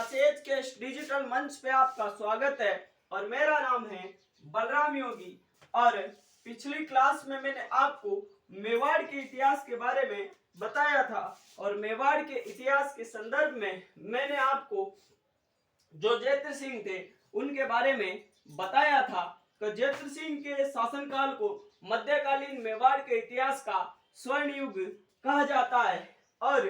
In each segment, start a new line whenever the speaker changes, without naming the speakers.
Classes के इस digital मंच पे आपका स्वागत है और मेरा नाम है बलराम योगी। और पिछली क्लास में मैंने आपको मेवाड़ के इतिहास के बारे में बताया था और मेवाड़ के इतिहास के संदर्भ में मैंने आपको जो जैत्र सिंह थे उनके बारे में बताया था कि जैत्र सिंह के शासनकाल को मध्यकालीन मेवाड़ के इतिहास का स्वर्ण युग कहा जाता है। और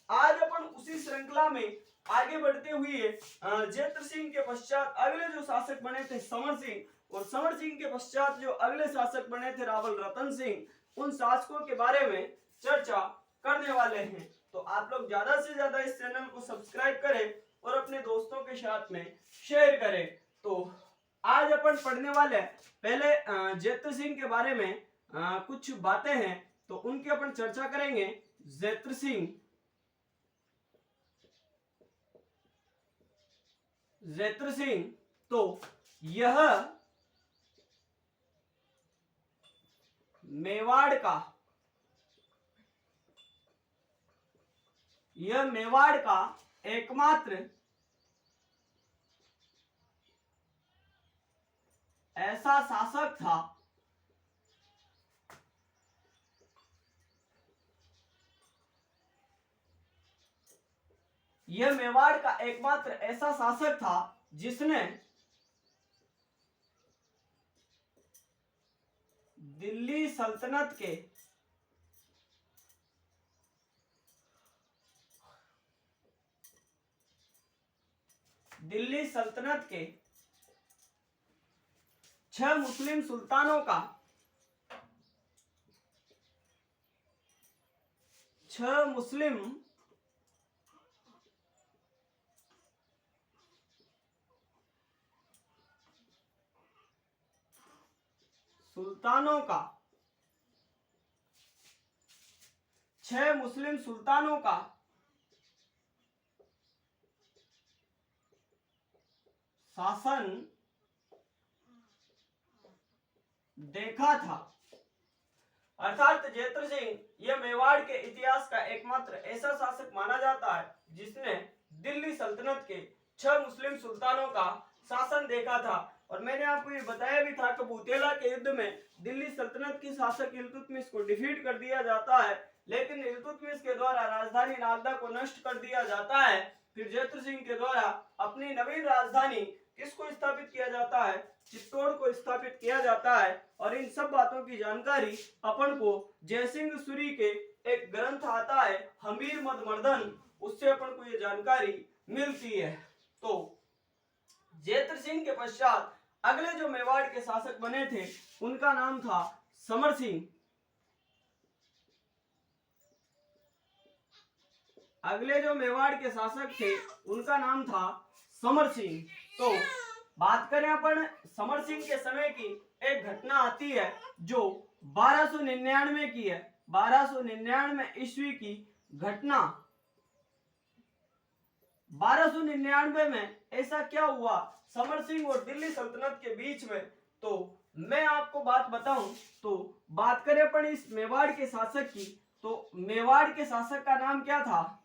आज अपन उसी श्रृंखला में आगे बढ़ते हुए जैत्र सिंह के पश्चात अगले जो शासक बने थे समर सिंह और समर सिंह के पश्चात जो अगले शासक बने थे रावल रतन सिंह, उन शासकों के बारे में चर्चा करने वाले हैं। तो आप लोग ज्यादा से ज्यादा इस चैनल को सब्सक्राइब करें और अपने दोस्तों के साथ में शेयर करें। तो आज अपन पढ़ने वाले पहले जैत्र सिंह के बारे में कुछ बातें हैं तो उनकी अपन चर्चा करेंगे। जैत्र सिंह तो यह मेवाड़ का एकमात्र ऐसा शासक था जिसने दिल्ली सल्तनत के छह मुस्लिम सुल्तानों का शासन देखा था। अर्थात जैत्र सिंह यह मेवाड़ के इतिहास का एकमात्र ऐसा शासक माना जाता है जिसने दिल्ली सल्तनत के 6 मुस्लिम सुल्तानों का शासन देखा था। और मैंने आपको ये बताया भी था कि बूतेला के युद्ध में दिल्ली सल्तनत के शासक इल्तुतमिश को डिफीट कर दिया जाता है, लेकिन इल्तुतमिश के द्वारा राजधानी नागदा को नष्ट कर दिया जाता है। फिर जैत्र सिंह के द्वारा अपनी नवीन राजधानी किसको स्थापित किया जाता है? चित्तौड़ को स्थापित किया जाता है। और इन सब बातों की जानकारी अपन को जयसिंह सूरी के एक ग्रंथ आता है हमीर मद मर्दन, उससे अपन को ये जानकारी मिलती है। तो जैत्र सिंह के पश्चात अगले जो मेवाड़ के शासक बने थे उनका नाम था समर सिंह। अगले जो मेवाड़ के शासक थे उनका नाम था समर सिंह। तो बात करें अपन समर सिंह के समय की, एक घटना आती है जो 1299 की है। 1299 ईस्वी की घटना। 1299 में ऐसा क्या हुआ समर सिंह और दिल्ली सल्तनत के बीच में, तो मैं आपको बात बताऊं। तो बात करें अपन इस मेवाड़ के शासक की, तो मेवाड़ के शासक का नाम क्या था?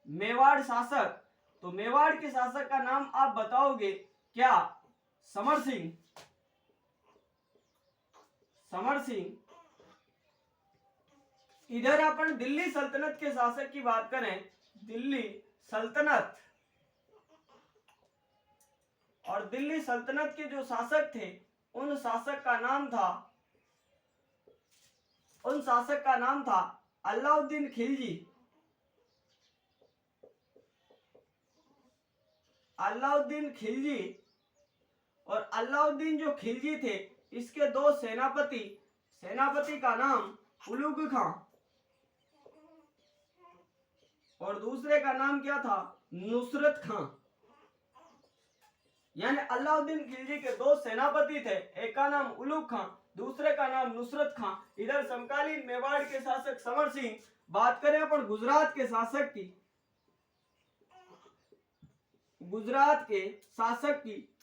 मेवाड़ शासक। तो मेवाड़ के शासक का नाम आप बताओगे क्या? समर सिंह। इधर अपन दिल्ली सल्तनत के शासक की बात करें, दिल्ली सल्तनत, और दिल्ली सल्तनत के जो शासक थे उन शासक का नाम था अलाउद्दीन खिलजी। और अलाउद्दीन जो खिलजी थे इसके दो सेनापति का नाम उलुग खां और दूसरे का नाम क्या था? नुसरत खां। यानी अलाउद्दीन खिलजी के दो सेनापति थे, एक का नाम उलुग खां, दूसरे का नाम नुसरत खां। इधर समकालीन मेवाड़ के शासक समर सिंह। बात करें अपन गुजरात के शासक की,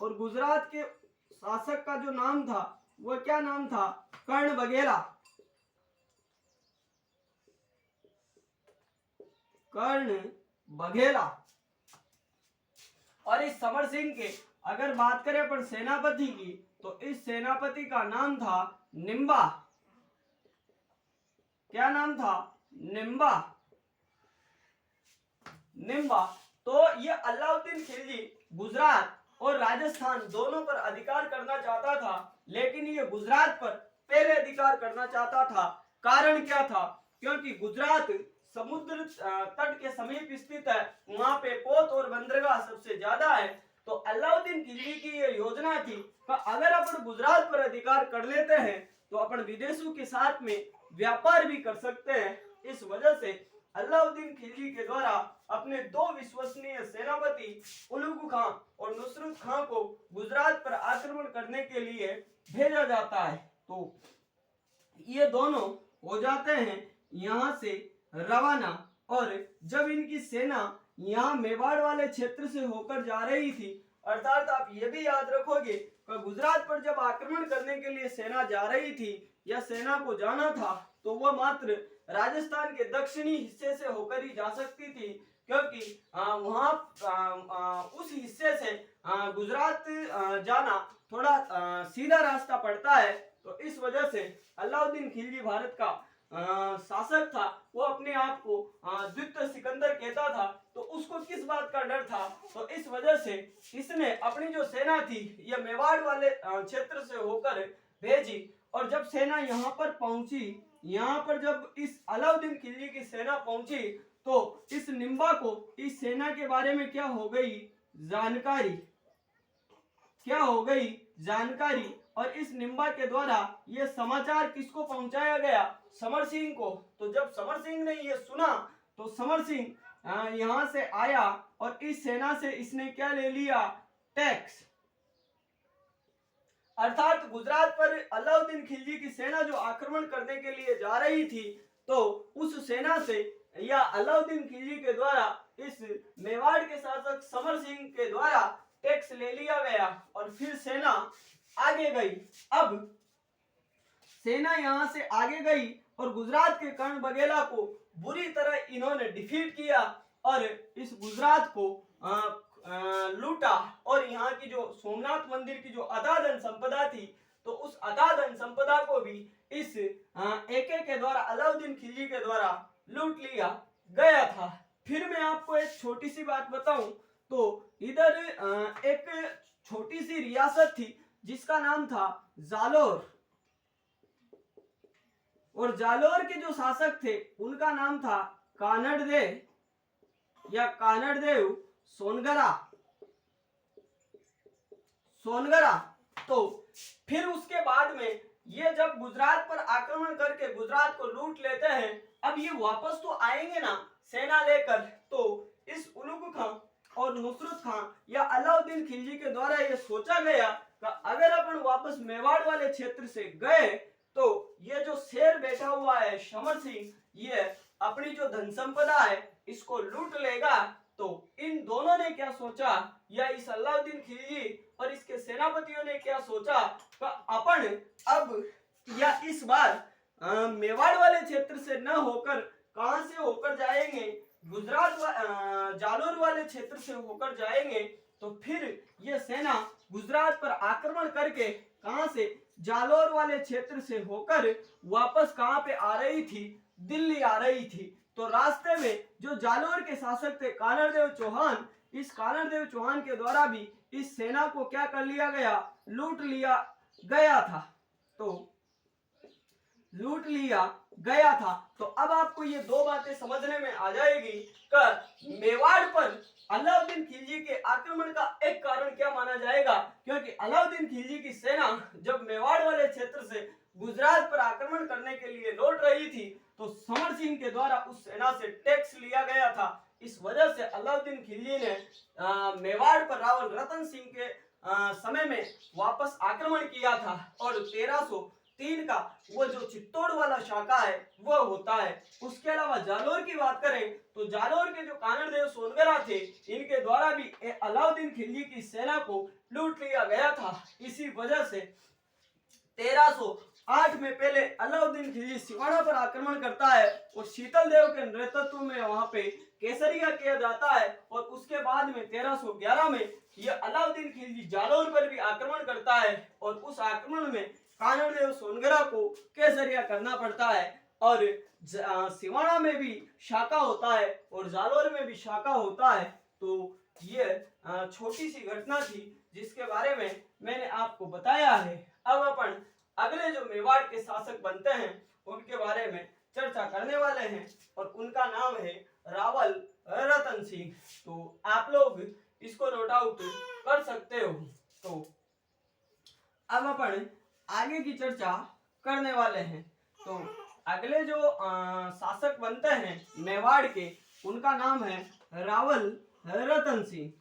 और गुजरात के शासक का जो नाम था वो क्या नाम था? कर्ण बघेला। और इस समर सिंह के अगर बात करें अपन सेनापति की, तो इस सेनापति का नाम था निम्बा। क्या नाम था? निम्बा। निम्बा। तो ये अलाउद्दीन खिलजी गुजरात और राजस्थान दोनों पर अधिकार करना चाहता था, लेकिन ये गुजरात पर पहले अधिकार करना चाहता था। कारण क्या था? क्योंकि गुजरात समुद्र तट के समीप स्थित है, वहां पे पोत और बंदरगाह सबसे ज्यादा है। तो अलाउद्दीन खिलजी की ये योजना थी कि अगर अपन गुजरात पर अधिकार कर लेते हैं तो अपन विदेशों के साथ में व्यापार भी कर सकते हैं। इस वजह से अलाउद्दीन खिलजी के द्वारा अपने दो विश्वसनीय सेनापति उलुग खां और नुसरत खां को गुजरात पर आक्रमण करने के लिए भेजा जाता है। तो ये दोनों हो जाते हैं यहाँ से रवाना, और जब इनकी सेना यहाँ मेवाड़ वाले क्षेत्र से होकर जा रही थी, अर्थात आप ये भी याद रखोगे कि गुजरात पर जब आक्रमण करने के लिए सेना जा रही थी या सेना को जाना था, तो वह मात्र राजस्थान के दक्षिणी हिस्से से होकर ही जा सकती थी, क्योंकि वहां उस हिस्से से गुजरात जाना थोड़ा सीधा रास्ता पड़ता है। तो इस वजह से अलाउद्दीन खिलजी भारत का शासक था, वो अपने आप को द्वितीय सिकंदर कहता था। तो उसको किस बात का डर था? तो इस वजह से इसने अपनी जो सेना थी यह मेवाड़ वाले क्षेत्र से होकर भेजी, और जब सेना यहाँ पर पहुंची, यहाँ पर जब इस अलाउद्दीन खिलजी की सेना पहुंची, तो इस निम्बा को इस सेना के बारे में क्या हो गई? जानकारी। क्या हो गई? जानकारी। और इस निम्बा के द्वारा यह समाचार किसको पहुंचाया गया? समर सिंह को। तो जब समर सिंह ने यह सुना, तो समर सिंह यहां से आया और इस सेना से इसने क्या ले लिया? टैक्स। अर्थात गुजरात पर अलाउद्दीन खिलजी की सेना जो आक्रमण करने के लिए जा रही थी, तो उस सेना से या अलाउद्दीन खिलजी के द्वारा इस मेवाड़ के शासक समर सिंह के द्वारा टैक्स ले लिया गया, और फिर सेना आगे गई। अब सेना यहां से आगे गई और गुजरात के कर्ण बघेला को बुरी तरह इन्होंने डिफीट किया और इस गुजरात को लूटा, और यहाँ की जो सोमनाथ मंदिर की जो अदा धन संपदा थी, तो उस अदा धन संपदा को भी इस एके के द्वारा अलाउद्दीन खिलजी के द्वारा लूट लिया गया था। फिर मैं आपको एक छोटी सी बात बताऊं, तो इधर एक छोटी सी रियासत थी जिसका नाम था जालोर, और जालोर के जो शासक थे उनका नाम था कानड़देव या कानड़देव सोनगरा। तो फिर उसके बाद में ये जब गुजरात पर आक्रमण करके गुजरात को लूट लेते हैं, अब ये वापस तो आएंगे ना सेना लेकर, तो इस उलुग खां और नुसरत खां या अलाउद्दीन खिलजी के द्वारा ये सोचा गया कि अगर अपन वापस मेवाड़ वाले क्षेत्र से गए, तो ये जो शेर बैठा हुआ है समर सिंह, ये अपनी जो धन संपदा है इसको लूट लेगा। तो इन दोनों ने क्या सोचा, या इस अलाउद्दीन खिलजी और इसके सेनापतियों ने क्या सोचा कि अपन अब या इस बार मेवाड़ वाले क्षेत्र से न होकर कहां से होकर जाएंगे? गुजरात जालोर वाले क्षेत्र से होकर जाएंगे। तो फिर ये सेना गुजरात पर आक्रमण करके कहां से? जालोर वाले क्षेत्र से होकर वापस कहां पे आ रही थी? दिल्ली आ रही थी। तो रास्ते में जो जालोर के शासक थे कानड़देव चौहान, इस कानड़देव चौहान के द्वारा भी इस सेना को क्या कर लिया गया? लूट लिया गया था। तो लूट लिया गया था। तो अब आपको ये दो बातें समझने में आ जाएगी कि मेवाड़ पर अलाउद्दीन खिलजी के आक्रमण का एक कारण क्या माना जाएगा, क्योंकि अलाउद्दीन खिलजी की सेना जब मेवाड़ वाले क्षेत्र से गुजरात पर आक्रमण करने के लिए लौट रही थी, तो समर सिंह के द्वारा उस सेना से टैक्स लिया गया था। इस वजह से अलाउद्दीन खिलजी ने मेवाड़ पर रावल रतन सिंह के समय में वापस आक्रमण किया था, और 1303 का वो जो चित्तौड़ वाला शाखा है वो होता है। उसके अलावा जालोर की बात करें तो जालोर के जो कानड़देव सोनगरा थे, इनके द्वारा भी अलाउद्दीन खिलजी की सेना को लूट लिया गया था। इसी वजह से 8 में पहले अलाउद्दीन खिलजी सिवाड़ा पर आक्रमण करता है और शीतल देव के नेतृत्व में वहां पे केसरिया किया जाता है। और उसके बाद में 1311 में यह अलाउद्दीन खिलजी जालौर पर भी आक्रमण करता है और उस आक्रमण में कानड़देव सोनगरा को केसरिया करना पड़ता है। और सिवाड़ा में भी शाका होता है और जालौर में भी शाका होता है। तो ये छोटी सी घटना थी जिसके बारे में मैंने आपको बताया है। अब अपन अगले जो मेवाड़ के शासक बनते हैं उनके बारे में चर्चा करने वाले हैं और उनका नाम है रावल रतन सिंह। तो आप लोग इसको नोट आउट कर सकते हो। तो अब अपन आगे की चर्चा करने वाले हैं। तो अगले जो शासक बनते हैं मेवाड़ के उनका नाम है रावल रतन सिंह।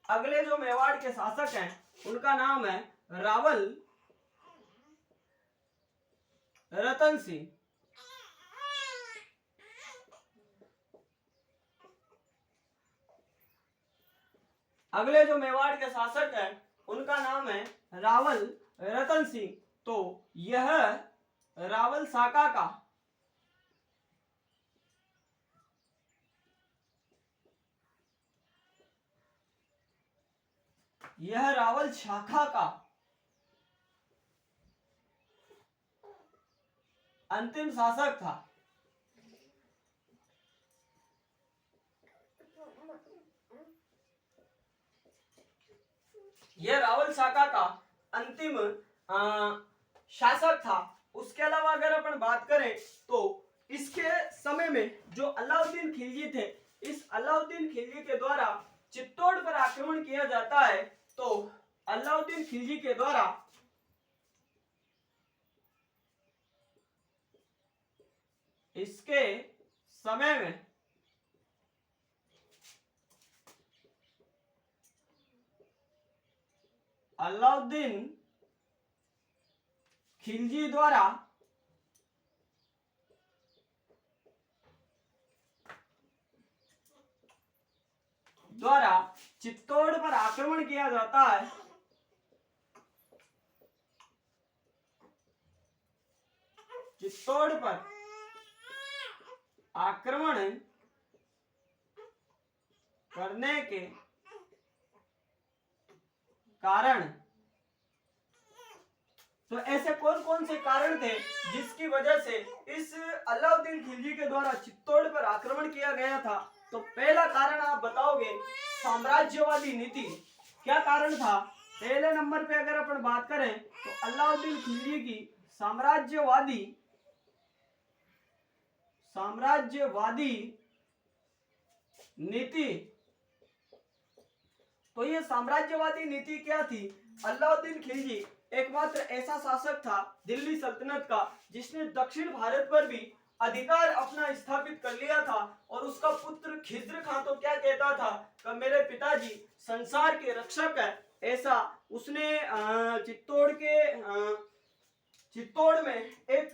अगले जो मेवाड़ के शासक हैं उनका नाम है रावल रतन सिंह। अगले जो मेवाड़ के शासक हैं उनका नाम है रावल रतन सिंह। तो यह रावल शाखा का अंतिम शासक था। यह रावल शाखा का अंतिम शासक था। उसके अलावा अगर अपन बात करें तो इसके समय में जो अलाउद्दीन खिलजी थे, इस अलाउद्दीन खिलजी के द्वारा चित्तौड़ पर आक्रमण किया जाता है। तो अलाउद्दीन खिलजी के द्वारा इसके समय में अलाउद्दीन खिलजी द्वारा चित्तौड़ पर आक्रमण किया जाता है। चित्तौड़ पर आक्रमण करने के कारण, तो ऐसे कौन कौन से कारण थे जिसकी वजह से इस अलाउद्दीन खिलजी के द्वारा चित्तौड़ पर आक्रमण किया गया था? तो पहला कारण आप बताओगे साम्राज्यवादी नीति। क्या कारण था? पहले नंबर पे अगर अपन बात करें तो अलाउद्दीन खिलजी की साम्राज्यवादी नीति। तो ये साम्राज्यवादी नीति क्या थी? अलाउद्दीन खिलजी एकमात्र ऐसा शासक था दिल्ली सल्तनत का जिसने दक्षिण भारत पर भी अधिकार अपना स्थापित कर लिया था। और उसका पुत्र खिज्र खां तो क्या कहता था कि मेरे पिताजी संसार के रक्षक है। ऐसा उसने चित्तौड़ में एक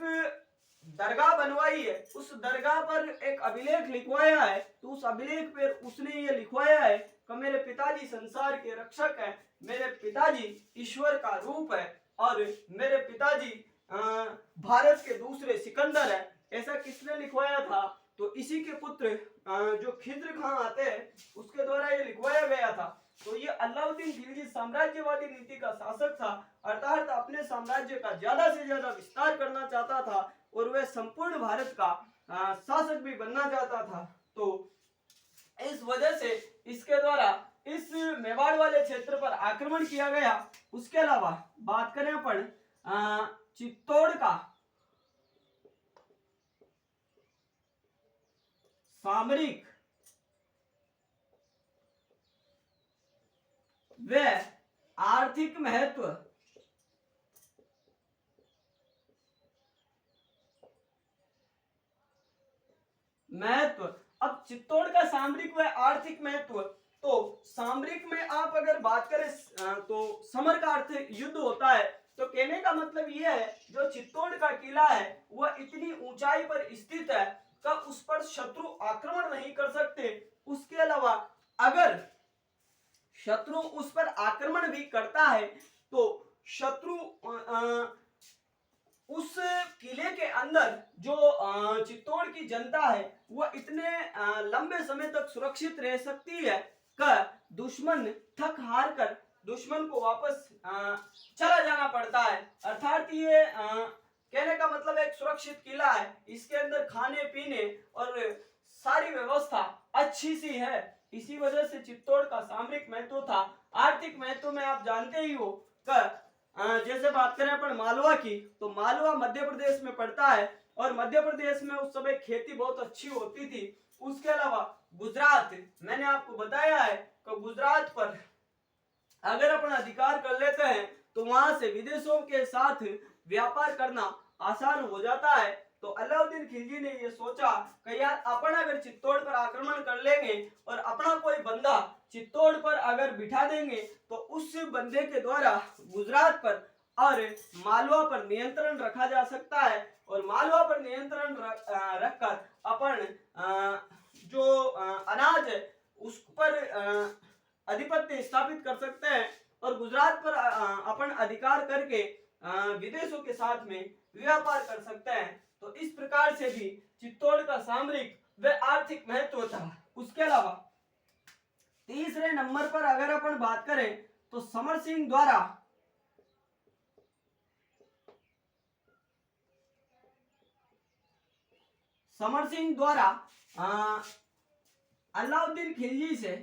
दरगाह बनवाई है। उस दरगाह पर एक अभिलेख लिखवाया है। तो उस अभिलेख पर उसने ये लिखवाया है कि मेरे पिताजी संसार के रक्षक है, मेरे पिताजी ईश्वर का रूप है और मेरे पिताजी भारत के दूसरे सिकंदर है। ऐसा किसने लिखवाया था? तो इसी के पुत्र जो खिज्र खां आते हैं उसके द्वारा ये लिखवाया गया था। तो ये अलाउद्दीन खिलजी साम्राज्यवादी नीति का शासक था, अर्थात अपने साम्राज्य का ज्यादा से ज्यादा विस्तार करना चाहता था और वह संपूर्ण भारत का शासक भी बनना चाहता था। तो इस वजह से इसके द्वारा इस मेवाड़ वाले क्षेत्र पर आक्रमण किया गया। उसके अलावा बात करें अपन चित्तौड़ का सामरिक व आर्थिक महत्व। अब चित्तौड़ का सामरिक व आर्थिक महत्व, तो सामरिक में आप अगर बात करें तो समर का अर्थ युद्ध होता है। तो कहने का मतलब यह है जो चित्तौड़ का किला है वह इतनी ऊंचाई पर स्थित है कि उस पर शत्रु आक्रमण नहीं कर सकते। उसके अलावा अगर शत्रु उस पर आक्रमण भी करता है तो शत्रु उस किले के अंदर जो चित्तौड़ की जनता है वह इतने लंबे समय तक सुरक्षित रह सकती है कि दुश्मन थक हार कर दुश्मन को वापस चला जाना पड़ता है। अर्थात ये कहने का मतलब एक सुरक्षित किला है, इसके अंदर खाने पीने और सारी व्यवस्था अच्छी सी है। इसी वजह से चित्तौड़ का सामरिक महत्व था। आर्थिक महत्व में आप जानते ही हो कि जैसे बात करें अपन मालवा की, तो मालवा मध्य प्रदेश में पड़ता है और मध्य प्रदेश में उस समय खेती बहुत अच्छी होती थी। उसके अलावा गुजरात, मैंने आपको बताया है कि गुजरात पर अगर अपन अधिकार कर लेते हैं तो वहां से विदेशों के साथ व्यापार करना आसान हो जाता है। तो अलाउद्दीन खिलजी ने ये सोचा कि यार अपन अगर चित्तौड़ पर आक्रमण कर लेंगे और अपना कोई बंदा चित्तौड़ पर अगर बिठा देंगे तो उस बंदे के द्वारा गुजरात पर और मालवा पर नियंत्रण रखा जा सकता है और मालवा पर नियंत्रण रखकर अपन जो अनाज है उस पर अधिपत्य स्थापित कर सकते हैं और गुजरात पर अपन अधिकार करके विदेशों के साथ में व्यापार कर सकते हैं। तो इस प्रकार से भी चित्तौड़ का सामरिक व आर्थिक महत्व था। उसके अलावा तीसरे नंबर पर अगर अपन बात करें तो समर सिंह द्वारा अलाउद्दीन खिलजी से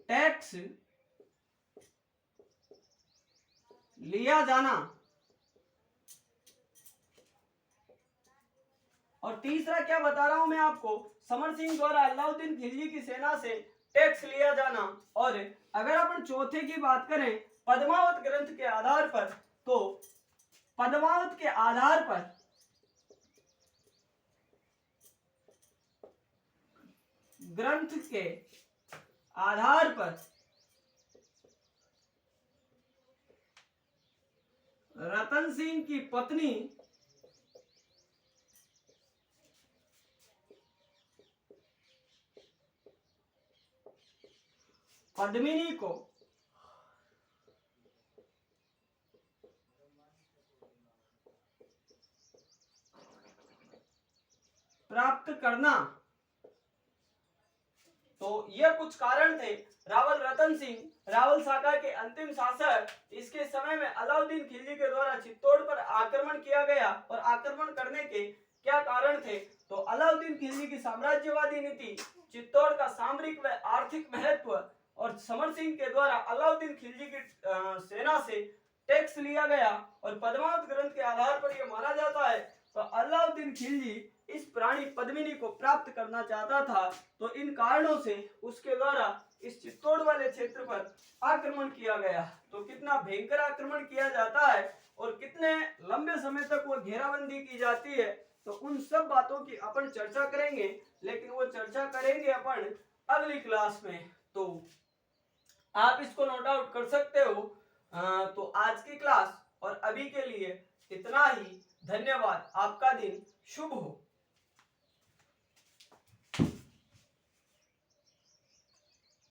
टैक्स लिया जाना और तीसरा क्या बता रहा हूं मैं आपको, समर सिंह द्वारा अलाउद्दीन खिलजी की सेना से टैक्स लिया जाना। और अगर अपन चौथे की बात करें पद्मावत ग्रंथ के आधार पर, तो पद्मावत के आधार पर ग्रंथ के आधार पर रतन सिंह की पत्नी पद्मिनी को प्राप्त करना। तो ये कुछ कारण थे। रावल रतन सिंह, रावल शाखा के अंतिम शासक, इसके समय में अलाउद्दीन खिलजी के द्वारा चित्तौड़ पर आक्रमण किया गया और आक्रमण करने के क्या कारण थे, तो अलाउद्दीन खिलजी की साम्राज्यवादी नीति, चित्तौड़ का सामरिक व आर्थिक महत्व और समर सिंह के द्वारा अलाउद्दीन खिलजी की सेना से टैक्स लिया गया और पद्मावत ग्रंथ के आधार पर यह माना जाता है तो अलाउद्दीन खिलजी इस प्राणी पद्मिनी को प्राप्त करना चाहता था। तो इन कारणों से उसके द्वारा इस चित्तौड़ वाले क्षेत्र पर आक्रमण किया गया। तो कितना भयंकर आक्रमण किया जाता है और कितने लंबे समय तक वो घेराबंदी की जाती है, तो उन सब बातों की अपन चर्चा करेंगे, लेकिन वो चर्चा करेंगे अपन अगली क्लास में। तो आप इसको नोट आउट कर सकते हो। तो आज की क्लास और अभी के लिए इतना ही। धन्यवाद। आपका दिन शुभ हो।